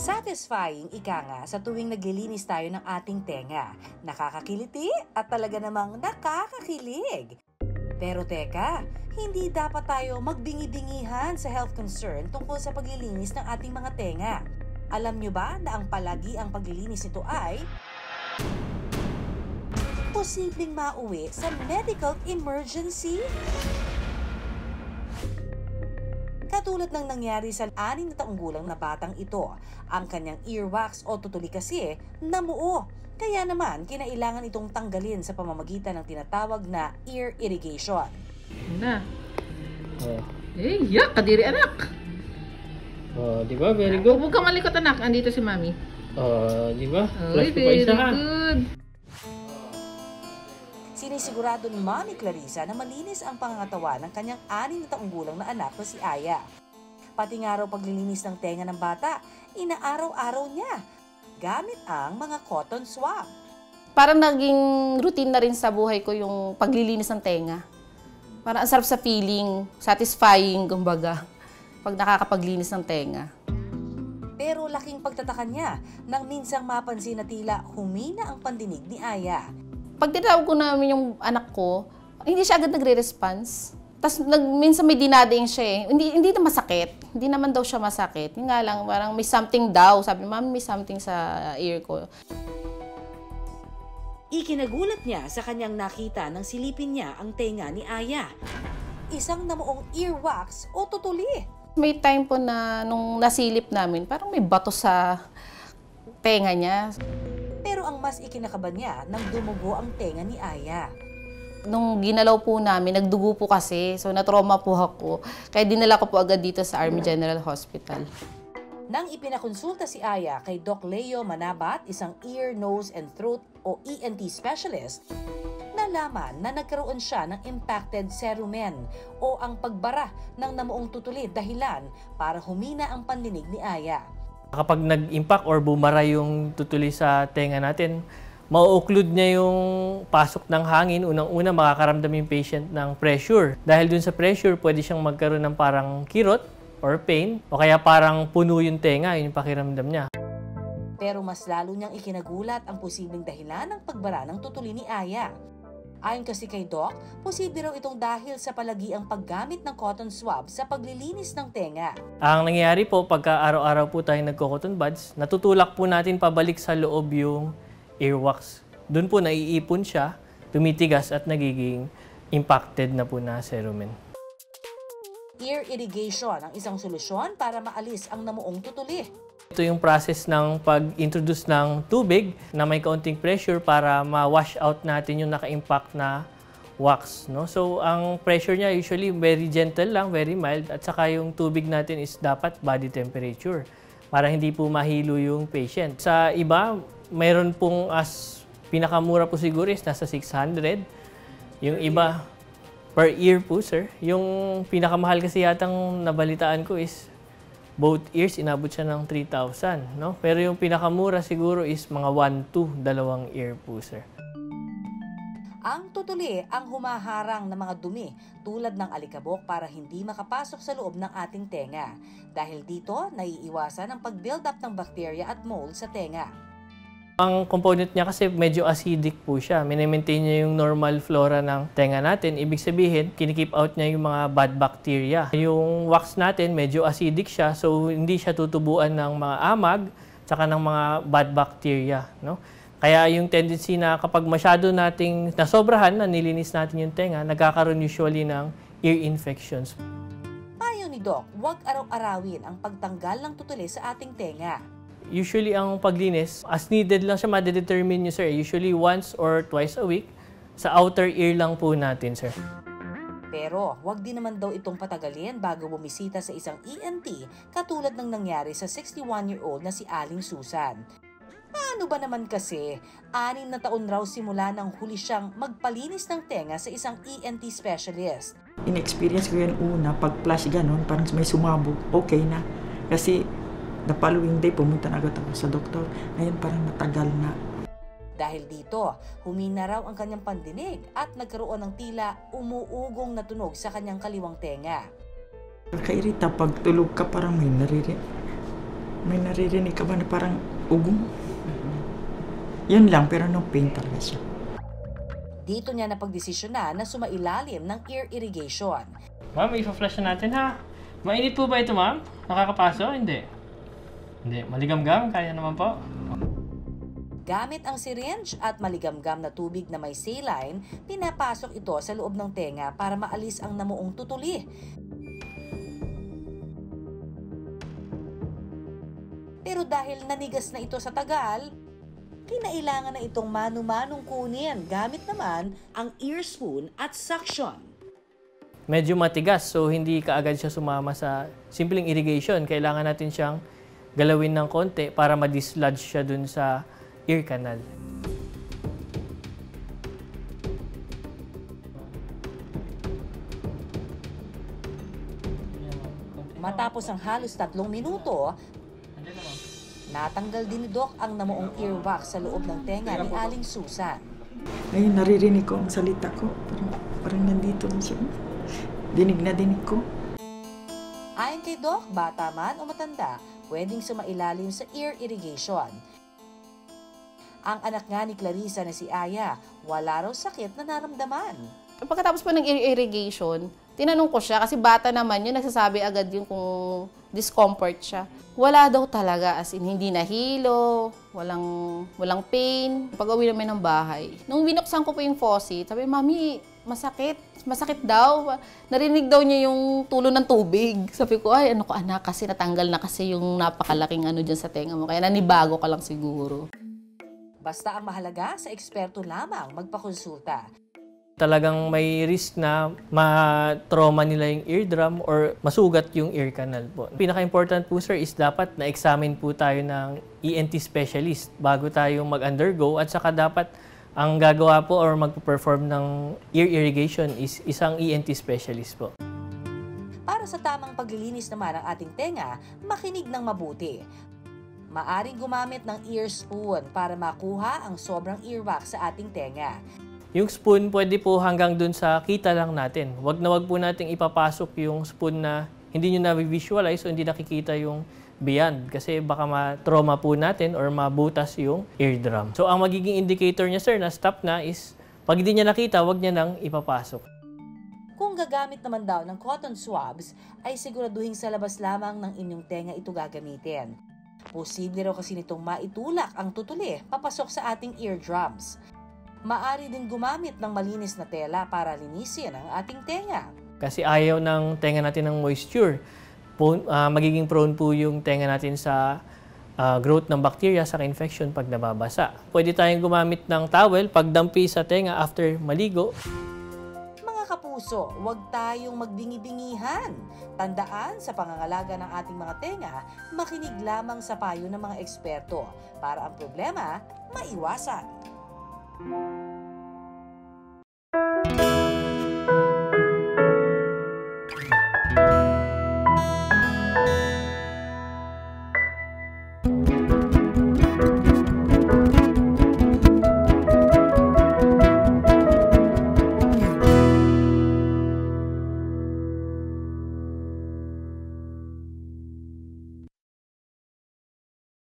Satisfying ika nga sa tuwing naglilinis tayo ng ating tenga. Nakakakiliti at talaga namang nakakakilig. Pero teka, hindi dapat tayo magbingi-bingihan sa health concern tungkol sa paglilinis ng ating mga tenga. Alam nyo ba na ang palagi ang paglilinis nito ay posibleng mauwi sa medical emergency? Katulad ng nangyari sa 6 na taong gulang na batang ito, ang kanyang earwax o tutuli kasi namuo. Kaya naman, kinailangan itong tanggalin sa pamamagitan ng tinatawag na ear irrigation. Na. Yak, kadiri anak. Di ba? Very good. Huwag kang malikot anak, andito si mami. Di ba? Very good. Sinisigurado ni Mami Clarissa na malinis ang pangangatawan ng kanyang 6 na taong gulang na anak na si Aya. Pati nga raw paglilinis ng tenga ng bata, inaaraw-araw niya gamit ang mga cotton swab. Parang naging routine na rin sa buhay ko yung paglilinis ng tenga. Parang ang sarap sa feeling, satisfying, kumbaga, pag nakakapaglinis ng tenga. Pero laking pagtataka niya nang minsang mapansin na tila humina ang pandinig ni Aya. Pag tinatawag ko namin yung anak ko, hindi siya agad nagre-response. Tapos minsan may dinadaing siya eh. Hindi na masakit. Hindi naman daw siya masakit. Yung nga lang, parang may something daw. Sabi, Mami, may something sa ear ko. Ikinagulat niya sa kanyang nakita nang silipin niya ang tenga ni Aya. Isang namuong earwax o tutuli. May time po na nung nasilip namin, parang may bato sa tenga niya. Pero ang mas ikinakaban niya nang dumugo ang tenga ni Aya. Nung ginalaw po namin, nagdugo po kasi. So, na-trauma po ako. Kaya dinala ko po agad dito sa Army General Hospital. Nang ipinakonsulta si Aya kay Doc Leo Manabat, isang ear, nose, and throat o ENT specialist, nalaman na nagkaroon siya ng impacted cerumen o ang pagbara ng namuong tutuli dahilan para humina ang pandinig ni Aya. Kapag nag-impact or bumara yung tutuli sa tenga natin, mau-occlude niya yung pasok ng hangin. Unang-una, makakaramdam yung patient ng pressure. Dahil dun sa pressure, pwede siyang magkaroon ng parang kirot or pain, o kaya parang puno yung tenga, yun yung pakiramdam niya. Pero mas lalo niyang ikinagulat ang posibleng dahilan ng pagbara ng tutuli ni Aya. Ayon kasi kay Doc, posible raw itong dahil sa palagiang paggamit ng cotton swab sa paglilinis ng tenga. Ang nangyayari po, pagka araw-araw po tayo nagko-cotton buds, natutulak po natin pabalik sa loob yung earwax. Doon po naiipon siya, tumitigas at nagiging impacted na po na cerumen. Ear irrigation ang isang solusyon para maalis ang namuong tutuli. Ito yung process ng pag-introduce ng tubig na may kaunting pressure para ma-wash out natin yung naka-impact na wax. No? So, ang pressure niya usually very gentle lang, very mild, at saka yung tubig natin is dapat body temperature para hindi po mahilo yung patient. Sa iba, mayroon pong pinakamura po siguro is nasa 600. Yung iba, per ear po, sir. Yung pinakamahal kasi yatang nabalitaan ko is both ears, inabot siya ng 3,000. No? Pero yung pinakamura siguro is mga 1-2, 2 ear po, sir. Ang tutuli ang humaharang ng mga dumi tulad ng alikabok para hindi makapasok sa loob ng ating tenga. Dahil dito, naiiwasan ang pag-build up ng bacteria at mold sa tenga. Ang component niya kasi medyo acidic po siya. Mini-maintain niya yung normal flora ng tenga natin. Ibig sabihin, kinikip out niya yung mga bad bacteria. Yung wax natin, medyo acidic siya, so hindi siya tutubuan ng mga amag tsaka ng mga bad bacteria. No? Kaya yung tendency na kapag masyado nating nasobrahan na nilinis natin yung tenga, nagkakaroon usually ng ear infections. Payo ni Doc, huwag araw-arawin ang pagtanggal ng tutuli sa ating tenga. Usually, ang paglinis, as needed lang siya madedetermine nyo, sir. Usually, once or twice a week. Sa outer ear lang po natin, sir. Pero, huwag din naman daw itong patagalin bago bumisita sa isang ENT katulad ng nangyari sa 61-year-old na si Aling Susan. Paano ba naman kasi? 6 na taon raw simula nang huli siyang magpalinis ng tenga sa isang ENT specialist. In-experience ko yan una, pag-flash ganun, parang may sumabog, okay na. Kasi the following day, pumunta na agad ako sa doktor. Ngayon parang matagal na. Dahil dito, humina raw ang kanyang pandinig at nagkaroon ng tila umuugong na tunog sa kanyang kaliwang tenga. Nakairita, pag tulog ka parang may naririnig. May naririnig ka ba na parang ugong? Yun lang, pero no pain talaga siya. Dito niya napagdesisyonan na sumailalim ng ear irrigation. Ma'am, ipa-flash na natin ha. Mainit po ba ito, ma'am? Nakakapaso? Hindi. Hindi. Maligam-gam? Kaya naman po. Gamit ang syringe at maligamgam na tubig na may saline, pinapasok ito sa loob ng tenga para maalis ang namuong tutuli. Pero dahil nanigas na ito sa tagal, kinailangan na itong manu-manong kunin gamit naman ang ear spoon at suction. Medyo matigas, so hindi kaagad siya sumama sa simpleng irrigation. Kailangan natin siyang galawin ng konti para ma-dislodge siya dun sa ear canal. Matapos ang halos 3 minuto, natanggal din ni Doc ang namuong earwax sa loob ng tenga ni Aling Susan. Ngayon, naririnig ko ang salita ko. Parang nandito lang siya. Dinig na dinig ko. Ayon kay Doc, bata man o matanda, pwedeng sumailalim sa ear irrigation. Ang anak nga ni Clarissa na si Aya, wala raw sakit na naramdaman. Pagkatapos po ng ear irrigation, tinanong ko siya, kasi bata naman yun, nagsasabi agad yung kung discomfort siya. Wala daw talaga, as in hindi nahilo, walang pain. Pag-uwi namin ng bahay, nung binuksan ko po yung faucet, sabi, Mami, masakit daw. Narinig daw niya yung tulo ng tubig. Sabi ko, ay ano ko anak, kasi natanggal na kasi yung napakalaking ano dyan sa tenga mo, kaya nanibago ka lang siguro. Basta ang mahalaga, sa eksperto lamang magpakonsulta. Talagang may risk na ma-trauma nila yung eardrum or masugat yung ear canal po. Pinaka-important po sir is dapat na-examine po tayo ng ENT specialist bago tayo mag-undergo, at saka dapat ang gagawa po or magpo-perform ng ear irrigation is isang ENT specialist po. Para sa tamang paglilinis naman ng ating tenga, makinig ng mabuti. Maaring gumamit ng ear spoon para makuha ang sobrang earwax sa ating tenga. Yung spoon pwede po hanggang dun sa kita lang natin. Wag po nating ipapasok yung spoon na hindi nyo na-visualize o hindi nakikita yung beyond, kasi baka ma-trauma po natin or mabutas yung eardrum. So ang magiging indicator niya sir na stop na is pag hindi niya nakita, wag niya nang ipapasok. Kung gagamit naman daw ng cotton swabs, ay siguraduhin sa labas lamang ng inyong tenga ito gagamitin. Posible raw kasi nitong maitulak ang tutuli papasok sa ating eardrums. Maari din gumamit ng malinis na tela para linisin ang ating tenga. Kasi ayaw ng tenga natin ng moisture. Magiging prone po yung tenga natin sa growth ng bacteria sa infection pag nababasa. Pwede tayong gumamit ng towel pagdampi sa tenga after maligo. Mga kapuso, huwag tayong magbingi-bingihan. Tandaan, sa pangangalaga ng ating mga tenga, makinig lamang sa payo ng mga eksperto para ang problema maiwasan.